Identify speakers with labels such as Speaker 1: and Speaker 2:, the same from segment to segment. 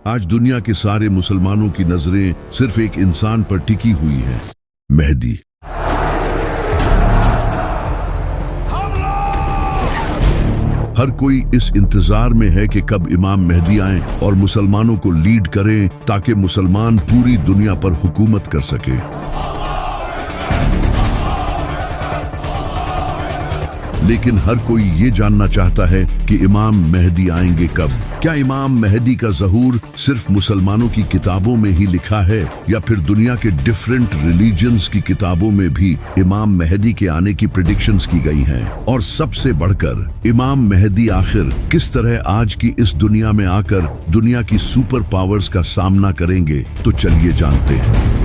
Speaker 1: आज दुनिया के सारे मुसलमानों की नजरें सिर्फ एक इंसान पर टिकी हुई हैं, मेहदी। हर कोई इस इंतजार में है कि कब इमाम मेहदी आएं और मुसलमानों को लीड करें ताकि मुसलमान पूरी दुनिया पर हुकूमत कर सके। लेकिन हर कोई ये जानना चाहता है कि इमाम मेहदी आएंगे कब। क्या इमाम मेहदी का ज़हूर सिर्फ मुसलमानों की किताबों में ही लिखा है या फिर दुनिया के डिफरेंट रिलीजन्स की किताबों में भी इमाम मेहदी के आने की प्रेडिक्शंस की गई हैं? और सबसे बढ़कर इमाम मेहदी आखिर किस तरह आज की इस दुनिया में आकर दुनिया की सुपर पावर्स का सामना करेंगे? तो चलिए जानते हैं।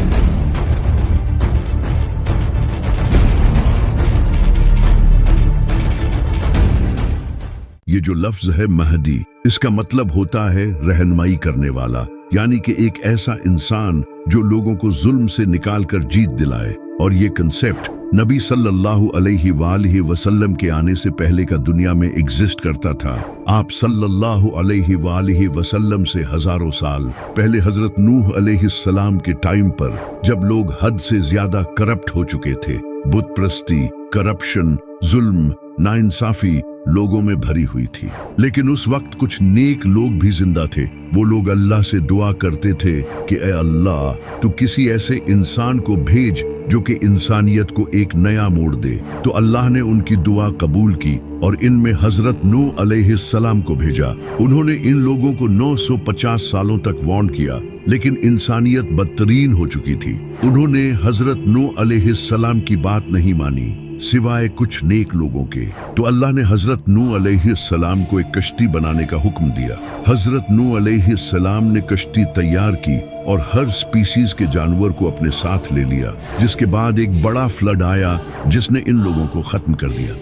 Speaker 1: ये जो लफ्ज है महदी, इसका मतलब होता है रहनुमाई करने वाला, यानी कि एक ऐसा इंसान जो लोगों को जुल्म से निकालकर जीत दिलाए। और ये कंसेप्ट नबी सल्लल्लाहु अलैहि वसल्लम के आने से पहले का दुनिया में एग्जिस्ट करता था। आप सल्लल्लाहु अलैहि वसल्लम से हजारों साल पहले हजरत नूह अलैहिस्सलाम के टाइम पर, जब लोग हद से ज्यादा करप्ट हो चुके थे, बुत प्रस्ती, करप्शन, जुल्म, नाइंसाफी लोगों में भरी हुई थी। लेकिन उस वक्त कुछ नेक लोग भी जिंदा थे। वो लोग अल्लाह से दुआ करते थे कि ए अल्लाह, तू किसी ऐसे इंसान को भेज जो कि इंसानियत को एक नया मोड़ दे। तो अल्लाह ने उनकी दुआ कबूल की और इनमें हजरत नूह अलैहिस्सलाम को भेजा। उन्होंने इन लोगों को 950 सालों तक वार्न किया, लेकिन इंसानियत बदतरीन हो चुकी थी। उन्होंने हजरत नूह अलैहिस्सलाम की बात नहीं मानी सिवाय कुछ नेक लोगों के। तो अल्लाह ने हजरत नूह अलैहिस्सलाम को एक कश्ती बनाने का हुक्म दिया। हजरत नूह अलैहिस्सलाम ने कश्ती तैयार की और हर स्पीसीज के जानवर को अपने साथ ले लिया, जिसके बाद एक बड़ा फ्लड आया जिसने इन लोगों को खत्म कर दिया।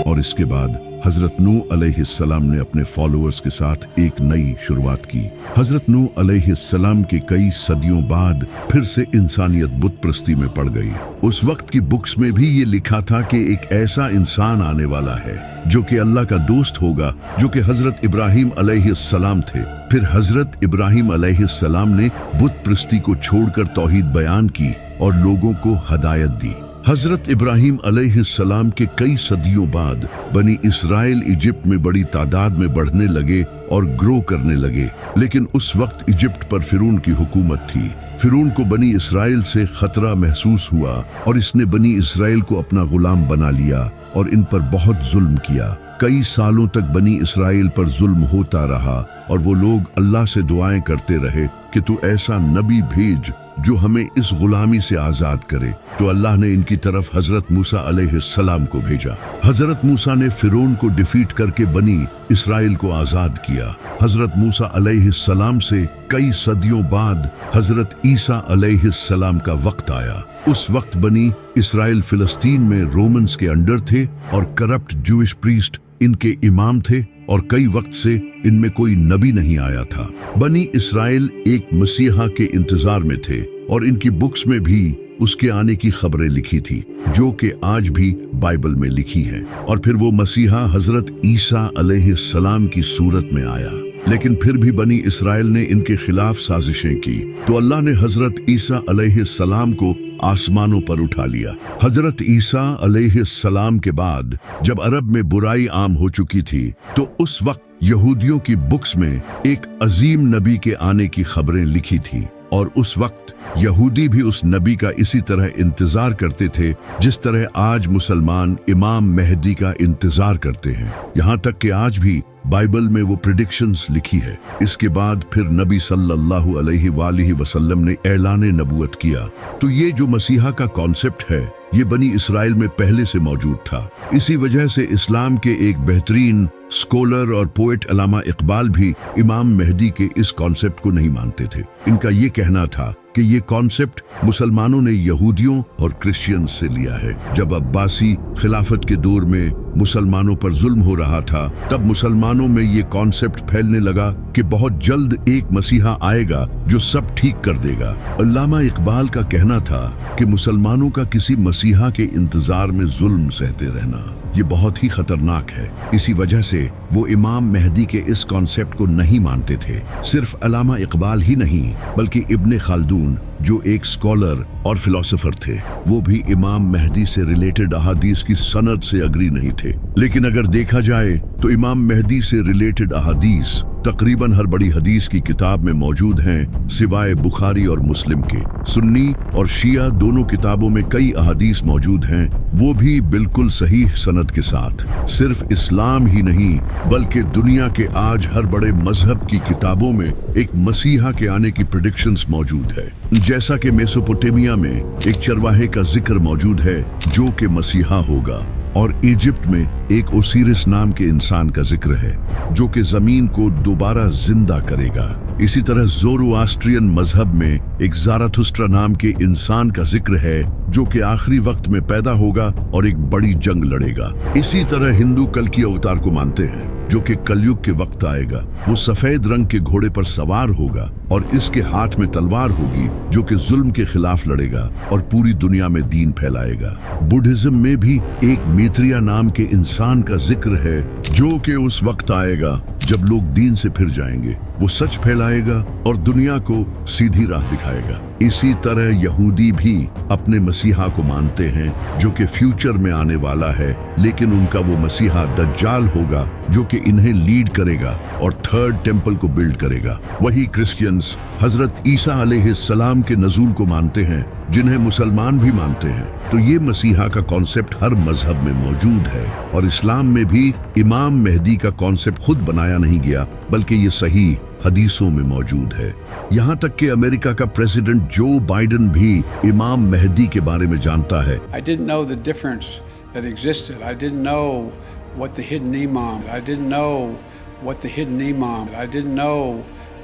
Speaker 1: और इसके बाद हजरत नूह अलैहिस्सलाम ने अपने फॉलोअर्स के साथ एक नई शुरुआत की। हजरत नूह अलैहिस्सलाम के कई सदियों बाद फिर से इंसानियत बुत प्रस्ती में पड़ गई। उस वक्त की बुक्स में भी ये लिखा था कि एक ऐसा इंसान आने वाला है जो कि अल्लाह का दोस्त होगा, जो कि हजरत इब्राहिम अलैहिस्सलाम थे। फिर हजरत इब्राहिम अलैहिस्सलाम ने बुत प्रस्ती को छोड़कर तौहीद बयान की और लोगों को हदायत दी। हजरत इब्राहिम अलैहिस्सलाम के कई सदियों बाद बनी इसराइल इजिप्ट में बड़ी तादाद में बढ़ने लगे और ग्रो करने लगे। लेकिन उस वक्त इजिप्ट पर फिरौन की हुकूमत थी। फिरौन को बनी इसराइल से खतरा महसूस हुआ और इसने बनी इसराइल को अपना गुलाम बना लिया और इन पर बहुत जुल्म किया। कई सालों तक बनी इसराइल पर जुल्म होता रहा और वो लोग अल्लाह से दुआएं करते रहे कि तू ऐसा नबी भेज जो हमें इस गुलामी से आजाद करे। तो अल्लाह ने इनकी तरफ हजरत मूसा अलैहिस्सलाम को भेजा। हजरत मूसा ने फिरौन को डिफीट करके बनी इसराइल को आजाद किया। हजरत मूसा अलैहिस्सलाम से कई सदियों बाद हजरत ईसा अलैहिस्सलाम का वक्त आया। उस वक्त बनी इसराइल फिलिस्तीन में रोमन्स के अंडर थे और करप्ट जूइश प्रीस्ट इनके इमाम थे और कई वक्त से इनमें कोई नबी नहीं आया था। बनी इसराइल एक मसीहा के इंतजार में थे और इनकी बुक्स में भी उसके आने की खबरें लिखी थी, जो कि आज भी बाइबल में लिखी हैं। और फिर वो मसीहा हजरत ईसा अलैहिस्सलाम की सूरत में आया। लेकिन फिर भी बनी इसराइल ने इनके खिलाफ साजिशें की, तो अल्लाह ने हजरत ईसा अलैहिस्सलाम को आसमानों पर उठा लिया। हजरत ईसा अलैहिस्सलाम के बाद जब अरब में बुराई आम हो चुकी थी, तो उस वक्त यहूदियों की बुक्स में एक अजीम नबी के आने की खबरें लिखी थी। और उस वक्त यहूदी भी उस नबी का इसी तरह इंतजार करते थे जिस तरह आज मुसलमान इमाम मेहदी का इंतजार करते हैं। यहाँ तक कि आज भी बाइबल में वो प्रेडिक्शंस लिखी है। इसके बाद फिर नबी सल्लल्लाहु अलैहि वसल्लम ने ऐलान नबूवत किया। तो ये जो मसीहा का कॉन्सेप्ट है, ये बनी इसराइल में पहले से मौजूद था। इसी वजह से इस्लाम के एक बेहतरीन स्कॉलर और पोएट अल्लामा इकबाल भी इमाम मेहदी के इस कॉन्सेप्ट को नहीं मानते थे। इनका ये कहना था कि ये कॉन्सेप्ट मुसलमानों ने यहूदियों और क्रिश्चियंस से लिया है। जब अब्बासी खिलाफत के दौर में मुसलमानों पर जुल्म हो रहा था, तब मुसलमानों में ये कॉन्सेप्ट फैलने लगा कि बहुत जल्द एक मसीहा आएगा जो सब ठीक कर देगा। अल्लामा इकबाल का कहना था कि मुसलमानों का किसी मसीहा के इंतजार में जुल्म सहते रहना ये बहुत ही खतरनाक है। इसी वजह से वो इमाम मेहदी के इस कॉन्सेप्ट को नहीं मानते थे। सिर्फ अल्लामा इकबाल ही नहीं बल्कि इब्ने खालदून जो एक स्कॉलर और फिलोसोफर थे, वो भी इमाम मेहदी से रिलेटेड अहादीस की सनद से अग्री नहीं थे। लेकिन अगर देखा जाए तो इमाम मेहदी से रिलेटेड अहादीस तकरीबन हर बड़ी हदीस की किताब में मौजूद हैं, सिवाय बुखारी और मुस्लिम के। सुन्नी और शिया दोनों किताबों में कई अहादीस मौजूद हैं, वो भी बिल्कुल सही सनद के साथ। सिर्फ इस्लाम ही नहीं बल्कि दुनिया के आज हर बड़े मजहब की किताबों में एक मसीहा के आने की प्रेडिक्शंस मौजूद है। जैसा कि मेसोपोटामिया में एक चरवाहे का जिक्र मौजूद है जो कि मसीहा होगा, और इजिप्ट में एक ओसिरिस नाम के इंसान का जिक्र है जो कि जमीन को दोबारा जिंदा करेगा। इसी तरह ज़ोरोआस्ट्रियन मजहब में एक ज़ाराथुस्ट्रा नाम के इंसान का जिक्र है जो कि आखिरी वक्त में पैदा होगा और एक बड़ी जंग लड़ेगा। इसी तरह हिंदू कल की अवतार को मानते हैं जो कि कलयुग के वक्त आएगा। वो सफेद रंग के घोड़े पर सवार होगा और इसके हाथ में तलवार होगी जो कि जुल्म के खिलाफ लड़ेगा और पूरी दुनिया में दीन फैलाएगा। बुद्धिज्म में भी एक मैत्रेय नाम के इंसान का जिक्र है जो कि उस वक्त आएगा जब लोग दीन से फिर जाएंगे। वो सच फैलाएगा और दुनिया को सीधी राह दिखाएगा। इसी तरह यहूदी भी अपने मसीहा को मानते हैं जो कि फ्यूचर में आने वाला है, लेकिन उनका वो मसीहा दज्जाल होगा जो कि इन्हें लीड करेगा और थर्ड टेंपल को बिल्ड करेगा। वही क्रिश्चियंस हजरत ईसा अलैहिस्सलाम के नज़ूल को मानते हैं जिन्हें मुसलमान भी मानते हैं। तो ये मसीहा का कॉन्सेप्ट हर मजहब में मौजूद है, और इस्लाम में भी इमाम मेहदी का कॉन्सेप्ट खुद बनाया नहीं गया बल्कि ये सही हदीसों में मौजूद है। यहाँ तक कि अमेरिका का प्रेसिडेंट जो बाइडेन भी इमाम मेहदी के बारे में जानता है।
Speaker 2: I didn't know the difference that existed. I didn't know what the hidden imam. I didn't know what the hidden imam. I didn't know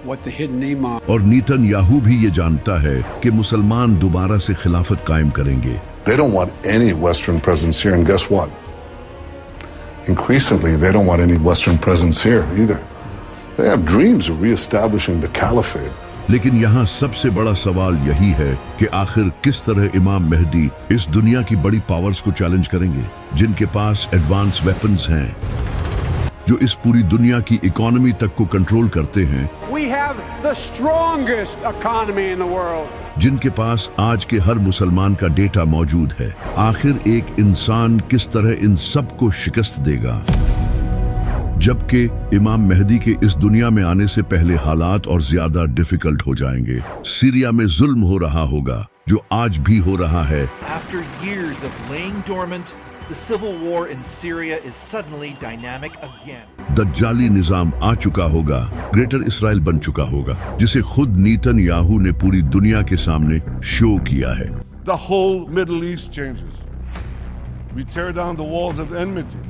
Speaker 2: what the hidden imam.
Speaker 1: और Netanyahu भी ये जानता है कि मुसलमान दोबारा से खिलाफत कायम करेंगे।
Speaker 3: They don't want any Western presence here, and guess what? Increasingly, they don't want any Western presence here either. They have dreams of reestablishing the caliphate.
Speaker 1: लेकिन यहाँ सबसे बड़ा सवाल यही है कि आखिर किस तरह इमाम मेहदी इस दुनिया की बड़ी पावर्स को चैलेंज करेंगे जिनके पास एडवांस वेपन्स हैं, जो इस पूरी दुनिया की इकोनॉमी तक को कंट्रोल करते हैं।
Speaker 4: We have the strongest economy in the world.
Speaker 1: जिनके पास आज के हर मुसलमान का डेटा मौजूद है। आखिर एक इंसान किस तरह इन सब को शिकस्त देगा, जबकि इमाम मेहदी के इस दुनिया में आने से पहले हालात और ज्यादा डिफिकल्ट हो जाएंगे। सीरिया में जुल्म हो रहा होगा जो आज भी हो रहा है।
Speaker 5: After years of laying dormant, the civil war in Syria is suddenly dynamic again.
Speaker 1: दज्जाली निजाम आ चुका होगा, ग्रेटर इसराइल बन चुका होगा, जिसे खुद नेतन्याहू ने पूरी दुनिया के सामने शो किया है।
Speaker 6: The whole Middle East changes. We tear down the walls of enmity.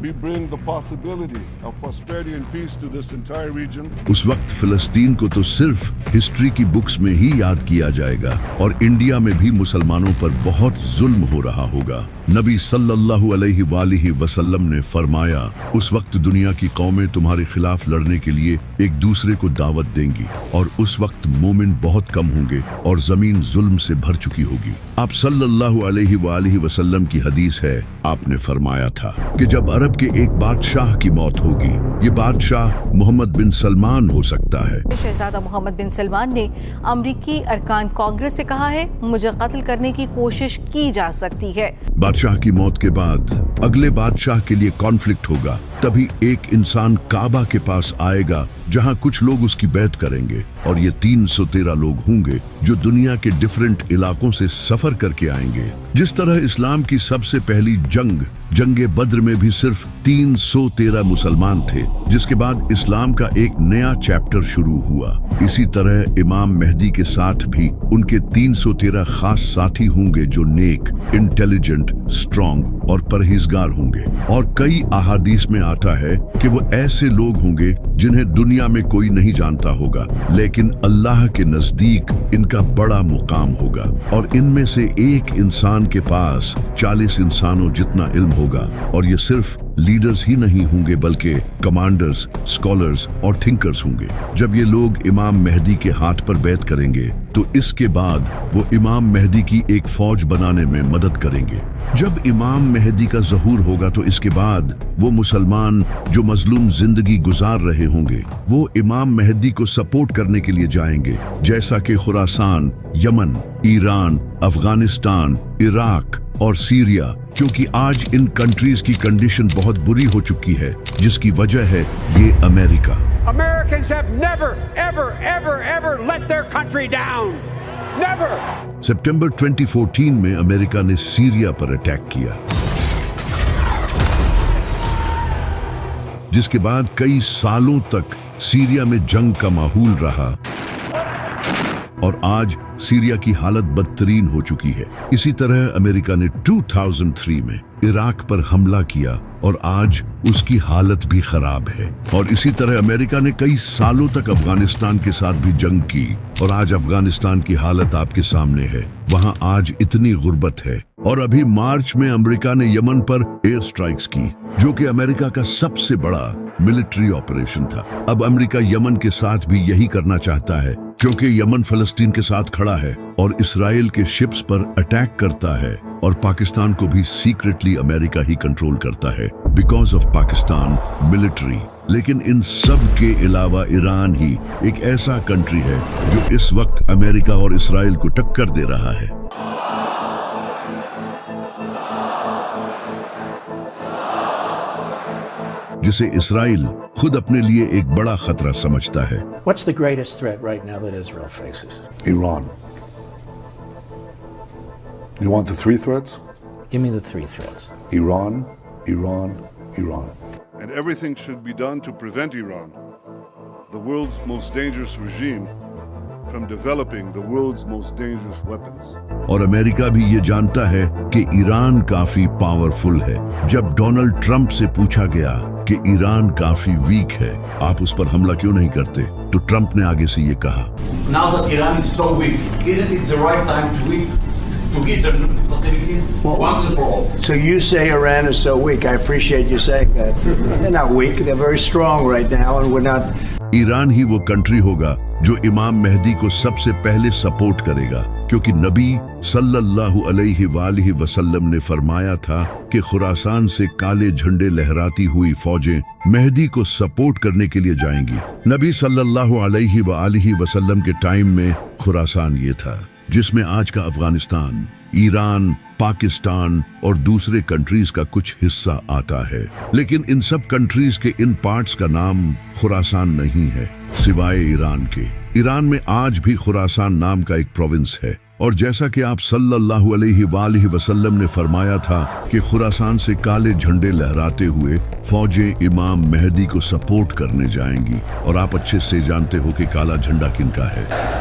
Speaker 6: We bring the possibility of prosperity and peace to this entire region.
Speaker 1: उस वक्त फिलिस्तीन को तो सिर्फ हिस्ट्री की बुक्स में ही याद किया जाएगा, और इंडिया में भी मुसलमानों पर बहुत जुल्म हो रहा होगा। नबी सल्लल्लाहु अलैहि वसल्लम ने फरमाया, उस वक्त दुनिया की कौमें तुम्हारे खिलाफ लड़ने के लिए एक दूसरे को दावत देंगी, और उस वक्त मोमिन बहुत कम होंगे और जमीन जुल्म से भर चुकी होगी। आप सल्लल्लाहु अलैहि वसल्लम की हदीस है, आपने फरमाया था कि जब अरब के एक बादशाह की मौत होगी, ये बादशाह मोहम्मद बिन सलमान हो सकता है।
Speaker 7: शहजादा मोहम्मद बिन सलमान ने अमरीकी अरकान कांग्रेस से कहा है, मुझे कत्ल करने की कोशिश की जा सकती है।
Speaker 1: बादशाह की मौत के बाद अगले बादशाह के लिए कॉन्फ्लिक्ट होगा। तभी एक इंसान काबा के पास आएगा जहां कुछ लोग उसकी बैत करेंगे, और ये 313 लोग होंगे जो दुनिया के डिफरेंट इलाकों से सफर करके आएंगे। जिस तरह इस्लाम की सबसे पहली जंगे बद्र में भी सिर्फ 313 मुसलमान थे, जिसके बाद इस्लाम का एक नया चैप्टर शुरू हुआ। इसी तरह इमाम मेहदी के साथ भी उनके 313 खास साथी होंगे जो नेक, इंटेलिजेंट, स्ट्रॉन्ग और परहेजगार होंगे। और कई अहादीस में आता है कि वो ऐसे लोग होंगे जिन्हें दुनिया में कोई नहीं जानता होगा, लेकिन अल्लाह के नजदीक इनका बड़ा मुकाम होगा, और इनमें से एक इंसान के पास 40 इंसानों जितना इल्म होगा। और ये सिर्फ लीडर्स ही नहीं होंगे बल्कि कमांडर्स, स्कॉलर्स और थिंकर्स होंगे। जब ये लोग इमाम मेहदी के हाथ पर बैत करेंगे तो इसके बाद वो इमाम मेहदी की एक फौज बनाने में मदद करेंगे। जब इमाम मेहदी का ज़हूर होगा तो इसके बाद वो मुसलमान जो मजलूम जिंदगी गुजार रहे होंगे वो इमाम मेहदी को सपोर्ट करने के लिए जाएंगे, जैसा कि Khorasan, Yemen, Iran, Afghanistan, Iraq और सीरिया, क्योंकि आज इन कंट्रीज की कंडीशन बहुत बुरी हो चुकी है, जिसकी वजह है ये America.
Speaker 4: Americans have never, ever, ever, ever let their country down. Never.
Speaker 1: सितंबर 2014 में अमेरिका ने सीरिया पर अटैक किया, जिसके बाद कई सालों तक सीरिया में जंग का माहौल रहा और आज सीरिया की हालत बदतरीन हो चुकी है। इसी तरह अमेरिका ने 2003 में इराक पर हमला किया और आज उसकी हालत भी खराब है। और इसी तरह अमेरिका ने कई सालों तक अफगानिस्तान के साथ भी जंग की और आज अफगानिस्तान की हालत आपके सामने है। वहां आज इतनी गुर्बत है। और अभी मार्च में अमेरिका ने यमन पर एयर स्ट्राइक्स की, जो कि अमेरिका का सबसे बड़ा मिलिट्री ऑपरेशन था। अब अमेरिका यमन के साथ भी यही करना चाहता है, क्योंकि यमन फलस्तीन के साथ खड़ा है और इसराइल के शिप्स पर अटैक करता है और पाकिस्तान को भी सीक्रेटली अमेरिका ही कंट्रोल करता है बिकॉज ऑफ पाकिस्तान मिलिट्री। लेकिन इन सब के अलावा ईरान ही एक ऐसा कंट्री है जो इस वक्त अमेरिका और इसराइल को टक्कर दे रहा है। जिसे इसराइल खुद अपने लिए एक बड़ा खतरा समझता है।
Speaker 8: What's the greatest threat right now that Israel faces?
Speaker 3: Iran. You want the three threats?
Speaker 8: Give me the three threats.
Speaker 3: Iran, Iran, Iran.
Speaker 6: And everything should be done to prevent Iran, the world's most dangerous regime, from developing the world's most dangerous weapons.
Speaker 1: और America भी ये जानता है कि Iran काफी powerful है। जब Donald Trump से पूछा गया कि ईरान काफी वीक है, आप उस पर हमला क्यों नहीं करते, तो ट्रंप ने आगे से ये कहा,
Speaker 9: Now that Iran is so weak, isn't it the right time to hit their nuclear facilities once and for all?
Speaker 10: So you say Iran is so weak. I appreciate you saying that. They're not weak. They're very strong right now, and we're not.
Speaker 1: Iran ही वो country होगा जो इमाम मेहदी को सबसे पहले support करेगा, क्योंकि नबी सल्लल्लाहु अलैहि वसल्लम ने फरमाया था कि खुरासान से काले झंडे लहराती हुई फौजें मेहदी को सपोर्ट करने के लिए जाएंगी। नबी सल्लल्लाहु अलैहि वसल्लम के टाइम में खुरासान ये था, जिसमें आज का अफगानिस्तान, ईरान, पाकिस्तान और दूसरे कंट्रीज का कुछ हिस्सा आता है। लेकिन इन सब कंट्रीज के इन पार्ट्स का नाम खुरासान नहीं है, सिवाय ईरान के। ईरान में आज भी खुरासान नाम का एक प्रोविंस है। और जैसा कि आप सल्लल्लाहु अलैहि वसल्लम ने फरमाया था कि खुरासान से काले झंडे लहराते हुए फौजें इमाम मेहदी को सपोर्ट करने जाएंगी। और आप अच्छे से जानते हो कि काला झंडा किनका है।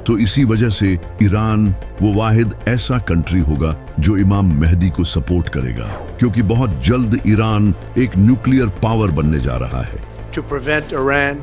Speaker 1: तो इसी वजह से ईरान वो वाहिद ऐसा कंट्री होगा जो इमाम मेहदी को सपोर्ट करेगा, क्योंकि बहुत जल्द ईरान एक न्यूक्लियर पावर बनने जा रहा है।
Speaker 10: To prevent Iran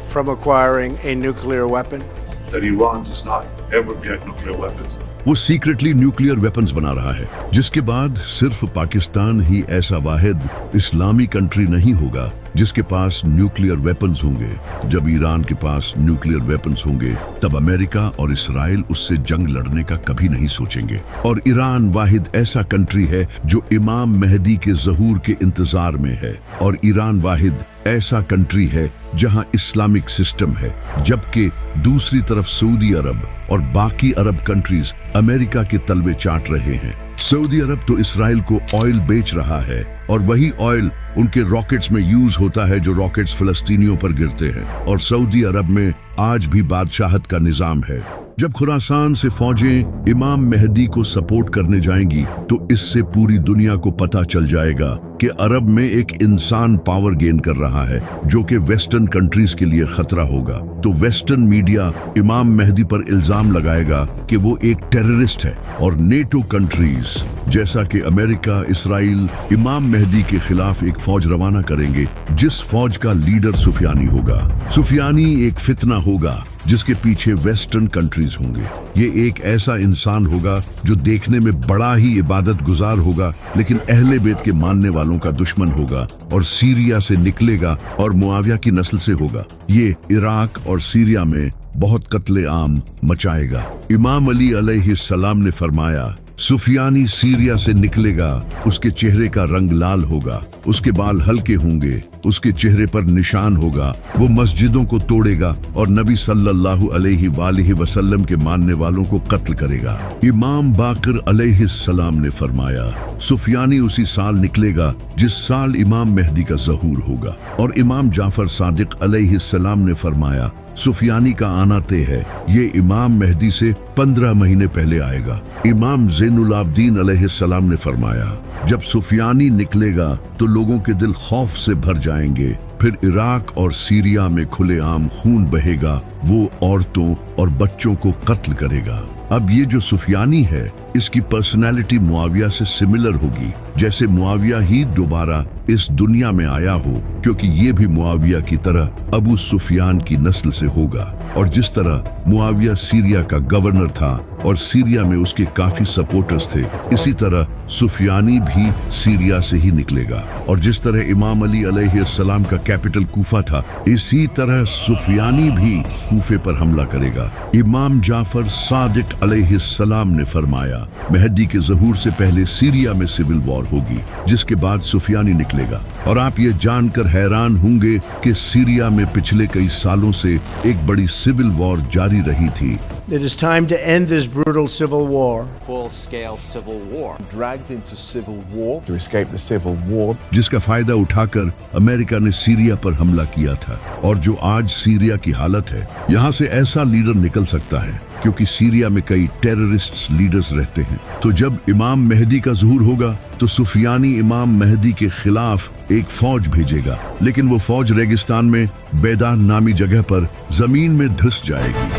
Speaker 10: from acquiring a nuclear weapon.
Speaker 3: That Iran does not ever get nuclear weapons.
Speaker 1: वो सीक्रेटली न्यूक्लियर वेपन्स बना रहा है, जिसके बाद सिर्फ पाकिस्तान ही ऐसा वाहिद इस्लामी कंट्री नहीं होगा जिसके पास न्यूक्लियर वेपन्स होंगे। जब ईरान के पास न्यूक्लियर वेपन्स होंगे तब अमेरिका और इसराइल उससे जंग लड़ने का कभी नहीं सोचेंगे। और ईरान वाहिद ऐसा कंट्री है जो इमाम मेहदी के ज़हूर के इंतजार में है। और ईरान वाहिद ऐसा कंट्री है जहां इस्लामिक सिस्टम है, जबकि दूसरी तरफ सऊदी अरब और बाकी अरब कंट्रीज अमेरिका के तलवे चाट रहे हैं। सऊदी अरब तो इसराइल को ऑयल बेच रहा है और वही ऑयल उनके रॉकेट्स में यूज होता है जो रॉकेट्स फिलिस्तीनियों पर गिरते हैं। और सऊदी अरब में आज भी बादशाहत का निजाम है। जब खुरासान से फौजें इमाम मेहदी को सपोर्ट करने जाएंगी तो इससे पूरी दुनिया को पता चल जाएगा कि अरब में एक इंसान पावर गेन कर रहा है, जो कि वेस्टर्न कंट्रीज के लिए खतरा होगा। तो वेस्टर्न मीडिया इमाम मेहदी पर इल्जाम लगाएगा कि वो एक टेररिस्ट है। और नेटो कंट्रीज जैसा कि अमेरिका, इसराइल इमाम मेहदी के खिलाफ एक फौज रवाना करेंगे, जिस फौज का लीडर सुफियानी होगा। सुफियानी एक फितना होगा जिसके पीछे वेस्टर्न कंट्रीज होंगे। ये एक ऐसा इंसान होगा जो देखने में बड़ा ही इबादत गुजार होगा, लेकिन अहले बैत के मानने वालों का दुश्मन होगा और सीरिया से निकलेगा और मुआविया की नस्ल से होगा। ये इराक और सीरिया में बहुत कत्ले आम मचाएगा। इमाम अली अलैहिस्सलाम ने फरमाया, सुफियानी सीरिया से निकलेगा, उसके चेहरे का रंग लाल होगा, उसके बाल हल्के होंगे, उसके चेहरे पर निशान होगा, वो मस्जिदों को तोड़ेगा और नबी सल्लल्लाहु अलैहि वसल्लम के मानने वालों को कत्ल करेगा। इमाम बाकर अलैहिस्सलाम ने फरमाया, सुफियानी उसी साल निकलेगा जिस साल इमाम मेहदी का ज़हूर होगा। और इमाम जाफर सादिक अलैहिस्सलाम ने फरमाया, सुफियानी का आना तय है, ये इमाम मेहदी से 15 महीने पहले आएगा। इमाम ज़ैनुल आबदीन अलैहिस्सलाम ने फरमाया, जब सुफियानी निकलेगा तो लोगों के दिल खौफ से भर जाएंगे, फिर इराक और सीरिया में खुलेआम खून बहेगा, वो औरतों और बच्चों को कत्ल करेगा। अब ये जो सुफियानी है, इसकी पर्सनैलिटी मुआविया से सिमिलर होगी, जैसे मुआविया ही दोबारा इस दुनिया में आया हो, क्योंकि ये भी मुआविया की तरह अबू सुफियान की नस्ल से होगा। और जिस तरह मुआविया सीरिया का गवर्नर था और सीरिया में उसके काफी सपोर्टर्स थे, इसी तरह सुफियानी भी सीरिया से ही निकलेगा। और जिस तरह इमाम अली अलैहिस्सलाम का कैपिटल कूफा था, इसी तरह सुफियानी भी कूफे पर हमला करेगा। इमाम जाफर सादिक अलैहिस्सलाम ने फरमाया, मेहदी के ज़हूर से पहले सीरिया में सिविल वॉर होगी, जिसके बाद सुफियानी निकलेगा। और आप ये जानकर हैरान होंगे कि सीरिया में पिछले कई सालों से एक बड़ी सिविल वॉर जारी रही थी।
Speaker 11: It is time to end this brutal civil war.
Speaker 12: Full-scale civil war.
Speaker 13: Dragged into civil war to escape the civil war.
Speaker 1: जिसका फायदा उठाकर अमेरिका ने सीरिया पर हमला किया था। और जो आज सीरिया की हालत है, यहाँ से ऐसा लीडर निकल सकता है, क्योंकि सीरिया में कई टेररिस्ट लीडर्स रहते हैं। तो जब इमाम मेहदी का ज़हूर होगा तो सुफियानी इमाम मेहदी के खिलाफ एक फौज भेजेगा, लेकिन वो फौज रेगिस्तान में बैदान नामी जगह पर जमीन में धंस जाएगी,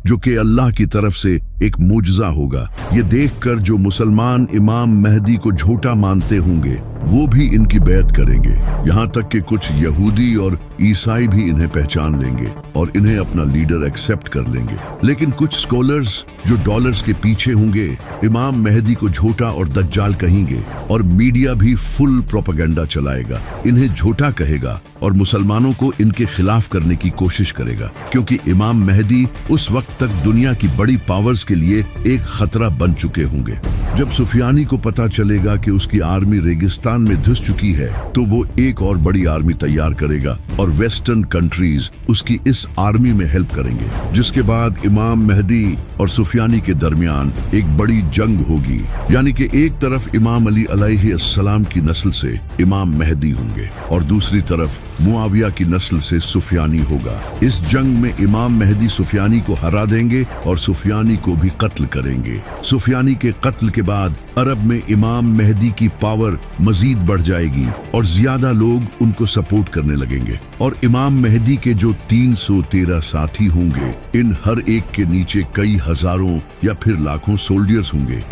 Speaker 1: जो कि अल्लाह की तरफ से एक मुजज़ा होगा। ये देखकर जो मुसलमान इमाम मेहदी को झूठा मानते होंगे, वो भी इनकी बैत करेंगे। यहाँ तक कि कुछ यहूदी और ईसाई भी इन्हें पहचान लेंगे और इन्हें अपना लीडर एक्सेप्ट कर लेंगे। लेकिन कुछ स्कॉलर्स जो डॉलर्स के पीछे होंगे, इमाम मेहदी को झूठा और दज्जाल कहेंगे, और मीडिया भी फुल प्रोपेगेंडा चलाएगा, इन्हें झूठा कहेगा और मुसलमानों को इनके खिलाफ करने की कोशिश करेगा, क्योंकि इमाम मेहदी उस वक्त तक दुनिया की बड़ी पावर्स के लिए एक खतरा बन चुके होंगे। जब सुफियानी को पता चलेगा कि उसकी आर्मी रेगिस्तान में धंस चुकी है, तो वो एक और बड़ी आर्मी तैयार करेगा और वेस्टर्न कंट्रीज उसकी इस आर्मी में हेल्प करेंगे, जिसके बाद इमाम मेहदी और सुफियानी के दरमियान एक बड़ी जंग होगी। यानी कि एक तरफ इमाम अली अलैहिस्सलाम की नस्ल से इमाम मेहदी होंगे और दूसरी तरफ मुआविया की नस्ल से सुफियानी होगा। इस जंग में इमाम मेहदी सुफियानी को हरा देंगे और सुफियानी को भी कत्ल करेंगे। सुफियानी के कत्ल के बाद अरब में इमाम मेहदी की पावर मजीद बढ़ जाएगी और ज्यादा लोग उनको सपोर्ट करने लगेंगे। और इमाम मेहदी के जो 313 साथी होंगे, इन हर एक के नीचे कई हजारों या फिर लाखों सोल्जर्स होंगे।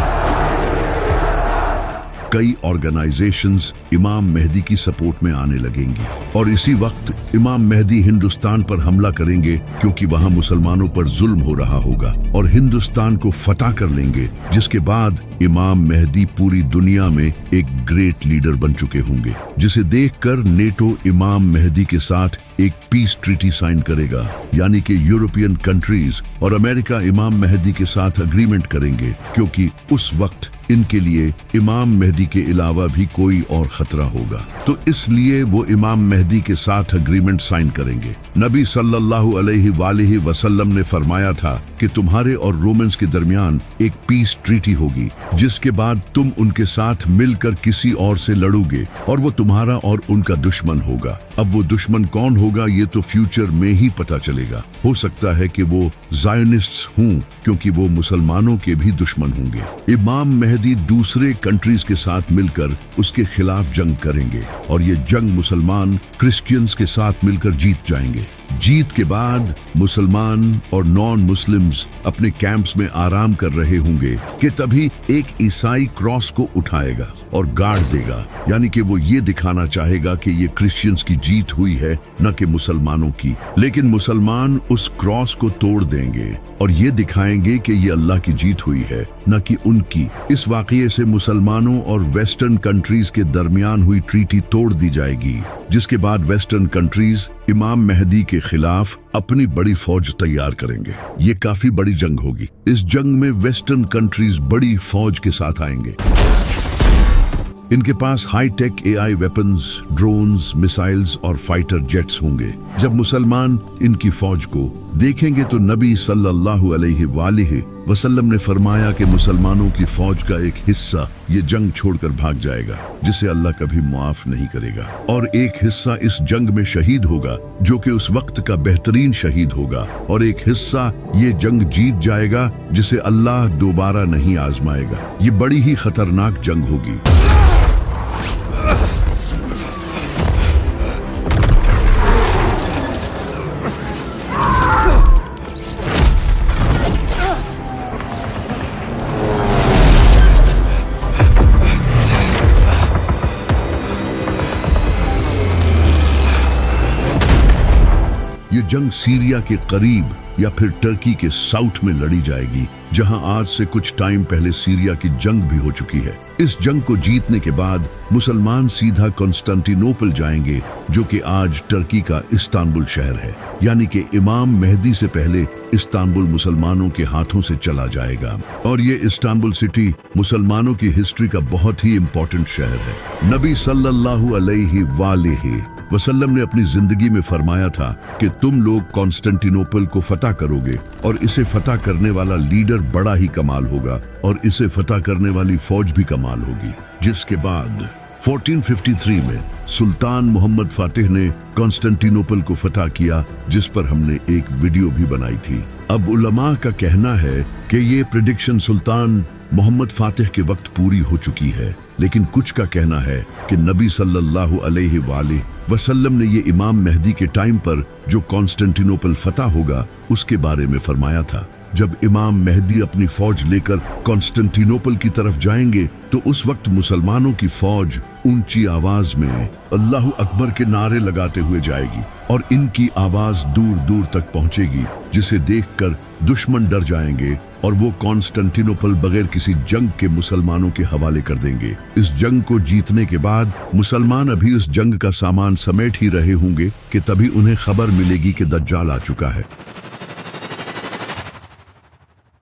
Speaker 1: कई ऑर्गेनाइजेशंस इमाम मेहदी की सपोर्ट में आने लगेंगी और इसी वक्त इमाम मेहदी हिंदुस्तान पर हमला करेंगे, क्योंकि वहां मुसलमानों पर जुल्म हो रहा होगा, और हिंदुस्तान को फतह कर लेंगे, जिसके बाद इमाम मेहदी पूरी दुनिया में एक ग्रेट लीडर बन चुके होंगे, जिसे देखकर नेटो इमाम मेहदी के साथ एक पीस ट्रीटी साइन करेगा। यानी कि यूरोपियन कंट्रीज और अमेरिका इमाम मेहदी के साथ अग्रीमेंट करेंगे, क्योंकि उस वक्त इनके लिए इमाम मेहदी के अलावा भी कोई और खतरा होगा। तो इसलिए वो इमाम मेहदी के साथ अग्रीमेंट साइन करेंगे। नबी सल्लल्लाहु अलैहि वसल्लम ने फरमाया था कि तुम्हारे और रोमन्स के दरमियान एक पीस ट्रीटी होगी, जिसके बाद तुम उनके साथ मिलकर किसी और से लड़ोगे और वो तुम्हारा और उनका दुश्मन होगा। अब वो दुश्मन कौन होगा, ये तो फ्यूचर में ही पता चलेगा। हो सकता है कि वो ज़ायोनिस्ट्स हों, क्योंकि वो मुसलमानों के भी दुश्मन होंगे। इमाम मेहदी दूसरे कंट्रीज के साथ मिलकर उसके खिलाफ जंग करेंगे और ये जंग मुसलमान क्रिश्चियंस के साथ मिलकर जीत जाएंगे। जीत के बाद मुसलमान और नॉन मुस्लिम्स अपने कैंप्स में आराम कर रहे होंगे कि तभी एक ईसाई क्रॉस को उठाएगा और गाड़ देगा, यानी कि वो ये दिखाना चाहेगा कि ये क्रिश्चियंस की जीत हुई है, न कि मुसलमानों की। लेकिन मुसलमान उस क्रॉस को तोड़ देंगे और ये दिखाएंगे कि ये अल्लाह की जीत हुई है, न कि उनकी। इस वाक़ये से मुसलमानों और वेस्टर्न कंट्रीज के दरमियान हुई ट्रीटी तोड़ दी जाएगी, जिसके बाद वेस्टर्न कंट्रीज इमाम मेहदी के खिलाफ अपनी बड़ी फौज तैयार करेंगे। ये काफी बड़ी जंग होगी। इस जंग में वेस्टर्न कंट्रीज बड़ी फौज के साथ आएंगे। इनके पास high tech AI weapons, drones, missiles और फाइटर जेट्स होंगे। जब मुसलमान इनकी फौज को देखेंगे तो नबी सल्लल्लाहु अलैहि वसल्लम ने फरमाया कि मुसलमानों की फौज का एक हिस्सा ये जंग छोड़कर भाग जाएगा, जिसे अल्लाह कभी मुआफ नहीं करेगा, और एक हिस्सा इस जंग में शहीद होगा जो कि उस वक्त का बेहतरीन शहीद होगा, और एक हिस्सा ये जंग जीत जाएगा जिसे अल्लाह दोबारा नहीं आजमाएगा। ये बड़ी ही खतरनाक जंग होगी। ये जंग सीरिया के करीब या फिर टर्की के साउथ में लड़ी जाएगी, जहां आज से कुछ टाइम पहले सीरिया की जंग भी हो चुकी है। इस जंग को जीतने के बाद मुसलमान सीधा कॉन्स्टेंटिनोपल जाएंगे, जो कि आज टर्की का इस्तांबुल शहर है, यानी कि इमाम मेहदी से पहले इस्तांबुल मुसलमानों के हाथों से चला जाएगा। और ये इस्तांबुल सिटी मुसलमानों की हिस्ट्री का बहुत ही इम्पोर्टेंट शहर है। नबी सल्लल्लाहु अलैहि वसल्लम ने अपनी जिंदगी में फरमाया था कि तुम लोग कॉन्स्टेंटिनोपल को फतह करोगे, और इसे फतह करने वाला लीडर बड़ा ही कमाल होगा, और इसे फतह करने वाली फौज भी कमाल होगी। जिसके बाद 1453 में सुल्तान मोहम्मद फातिह ने कॉन्स्टेंटिनोपल को फतह किया, जिस पर हमने एक वीडियो भी बनाई थी। अब उलमा का कहना है कि ये प्रेडिक्शन सुल्तान मोहम्मद फातिह के वक्त पूरी हो चुकी है, लेकिन कुछ का कहना है कि नबी सल्लल्लाहु अलैहि वसल्लम ने ये इमाम मेहदी के टाइम पर जो कॉन्स्टेंटिनोपल फतह होगा उसके बारे में फरमाया था। जब इमाम मेहदी अपनी फौज लेकर कॉन्स्टेंटिनोपल की तरफ जाएंगे तो उस वक्त मुसलमानों की फौज ऊंची आवाज में अल्लाह अकबर के नारे लगाते हुए जाएगी, और इनकी आवाज दूर दूर तक पहुंचेगी, जिसे देखकर दुश्मन डर जाएंगे और वो कॉन्स्टेंटिनोपल बगैर किसी जंग के मुसलमानों के हवाले कर देंगे। इस जंग को जीतने के बाद मुसलमान अभी उस जंग का सामान समेट ही रहे होंगे कि तभी उन्हें खबर मिलेगी कि दज्जाल आ चुका है।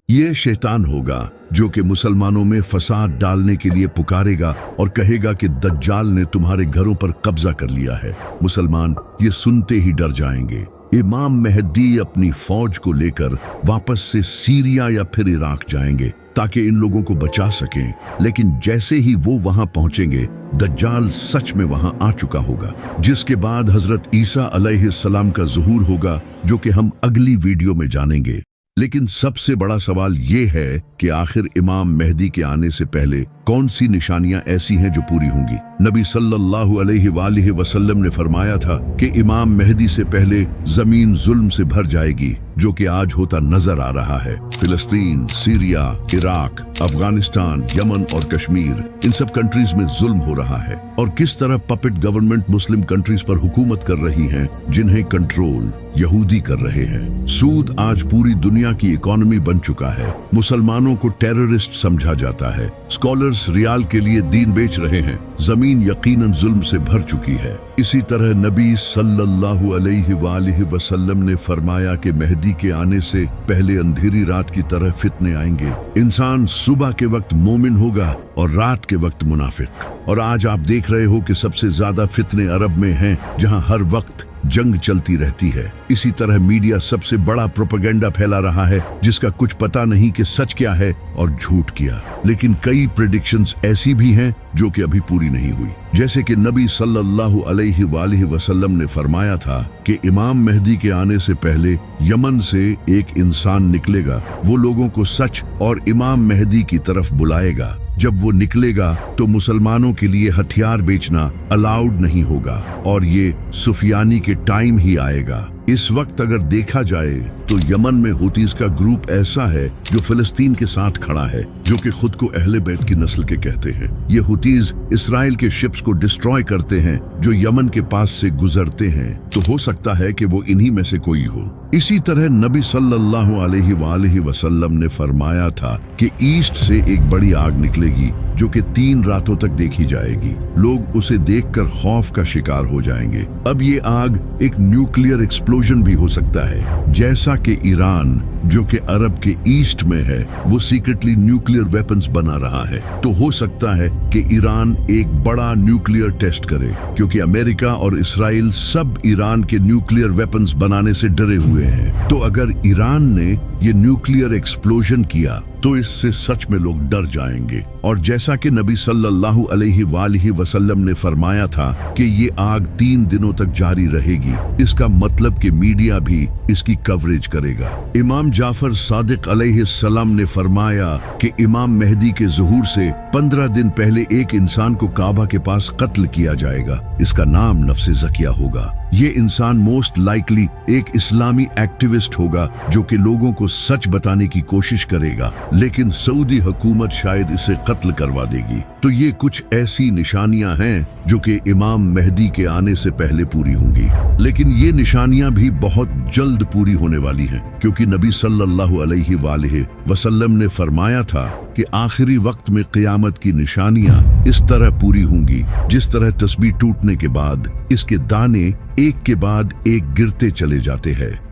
Speaker 1: ये शैतान होगा जो कि मुसलमानों में फसाद डालने के लिए पुकारेगा और कहेगा कि दज्जाल ने तुम्हारे घरों पर कब्जा कर लिया है। मुसलमान ये सुनते ही डर जाएंगे। इमाम मेहदी अपनी फौज को लेकर वापस से सीरिया या फिर इराक जाएंगे ताकि इन लोगों को बचा सकें, लेकिन जैसे ही वो वहां पहुंचेंगे दज्जाल सच में वहां आ चुका होगा, जिसके बाद हजरत ईसा अलैहिस्सलाम का ज़ुहूर होगा, जो कि हम अगली वीडियो में जानेंगे। लेकिन सबसे बड़ा सवाल ये है कि आखिर इमाम मेहदी के आने से पहले कौन सी निशानियां ऐसी हैं जो पूरी होंगी। नबी सल्लल्लाहु अलैहि वसल्लम ने फरमाया था कि इमाम मेहदी से पहले जमीन जुल्म से भर जाएगी, जो कि आज होता नजर आ रहा है। फिलिस्तीन, सीरिया, इराक, अफगानिस्तान, यमन और कश्मीर, इन सब कंट्रीज में जुल्म हो रहा है, और किस तरह पपेट गवर्नमेंट मुस्लिम कंट्रीज पर हुकूमत कर रही हैं, जिन्हें कंट्रोल यहूदी कर रहे हैं। सूद आज पूरी दुनिया की इकोनॉमी बन चुका है। मुसलमानों को टेररिस्ट समझा जाता है। स्कॉलर्स रियाल के लिए दीन बेच रहे हैं। जमीन यकीनन जुल्म से भर चुकी है। इसी तरह नबी सल्लल्लाहु अलैहि वसल्लम ने फरमाया कि मेहदी के आने से पहले अंधेरी रात की तरह फितने आएंगे। इंसान सुबह के वक्त मोमिन होगा और रात के वक्त मुनाफिक। और आज आप देख रहे हो कि सबसे ज्यादा फितने अरब में हैं, जहां हर वक्त जंग चलती रहती है। इसी तरह मीडिया सबसे बड़ा प्रोपेगेंडा फैला रहा है, जिसका कुछ पता नहीं कि सच क्या है और झूठ क्या। लेकिन कई प्रेडिक्शंस ऐसी भी हैं जो कि अभी पूरी नहीं हुई, जैसे कि नबी सल्लल्लाहु अलैहि वसल्लम ने फरमाया था कि इमाम मेहदी के आने से पहले यमन से एक इंसान निकलेगा। वो लोगों को सच और इमाम मेहदी की तरफ बुलाएगा। जब वो निकलेगा तो मुसलमानों के लिए हथियार बेचना अलाउड नहीं होगा, और ये सुफियानी के टाइम ही आएगा। इस वक्त अगर देखा जाए तो यमन में हुतीज का ग्रुप ऐसा है जो फिलिस्तीन के साथ खड़ा है, जो कि खुद को अहले बैत की नस्ल के कहते हैं। ये हुतीज इसराइल के शिप्स को डिस्ट्रॉय करते हैं जो यमन के पास से गुजरते हैं, तो हो सकता है कि वो इन्हीं में से कोई हो। इसी तरह नबी सल्लल्लाहु अलैहि वसल्लम ने फरमाया था कि ईस्ट से एक बड़ी आग निकलेगी जो कि 3 रातों तक देखी जाएगी। लोग उसे देखकर खौफ का शिकार हो जाएंगे। अब ये आग एक न्यूक्लियर एक्सप्लोजन भी हो सकता है, जैसा कि ईरान जो कि अरब के ईस्ट में है वो सीक्रेटली न्यूक्लियर वेपन्स बना रहा है। तो हो सकता है कि ईरान एक बड़ा न्यूक्लियर टेस्ट करे, क्योंकि अमेरिका और इसराइल सब ईरान के न्यूक्लियर वेपन्स बनाने से डरे हुए हैं। तो अगर ईरान ने ये न्यूक्लियर एक्सप्लोजन किया तो इससे सच में लोग डर जाएंगे। और जैसा कि नबी सल्लल्लाहु अलैहि वसल्लम ने फरमाया था कि ये आग 3 दिनों तक जारी रहेगी, इसका मतलब कि मीडिया भी इसकी कवरेज करेगा। इमाम जाफर सादिक अलैहिस्सलाम ने फरमाया कि इमाम मेहदी के ज़ुहूर से 15 दिन पहले एक इंसान को काबा के पास कत्ल किया जाएगा। इसका नाम नफ्से ज़किया होगा। ये इंसान मोस्ट लाइकली एक इस्लामी एक्टिविस्ट होगा जो कि लोगों को सच बताने की कोशिश करेगा, लेकिन सऊदी हुकूमत शायद इसे कत्ल करवा देगी। तो ये कुछ ऐसी निशानियां हैं जो कि इमाम मेहदी के आने से पहले पूरी होंगी। लेकिन ये निशानियां भी बहुत जल्द पूरी होने वाली हैं, क्योंकि नबी सल्लल्लाहु अलैहि वसल्लम ने फरमाया था कि आखिरी वक्त में क़यामत की निशानियां इस तरह पूरी होंगी जिस तरह तस्बीह टूटने के बाद इसके दाने एक के बाद एक गिरते चले जाते हैं।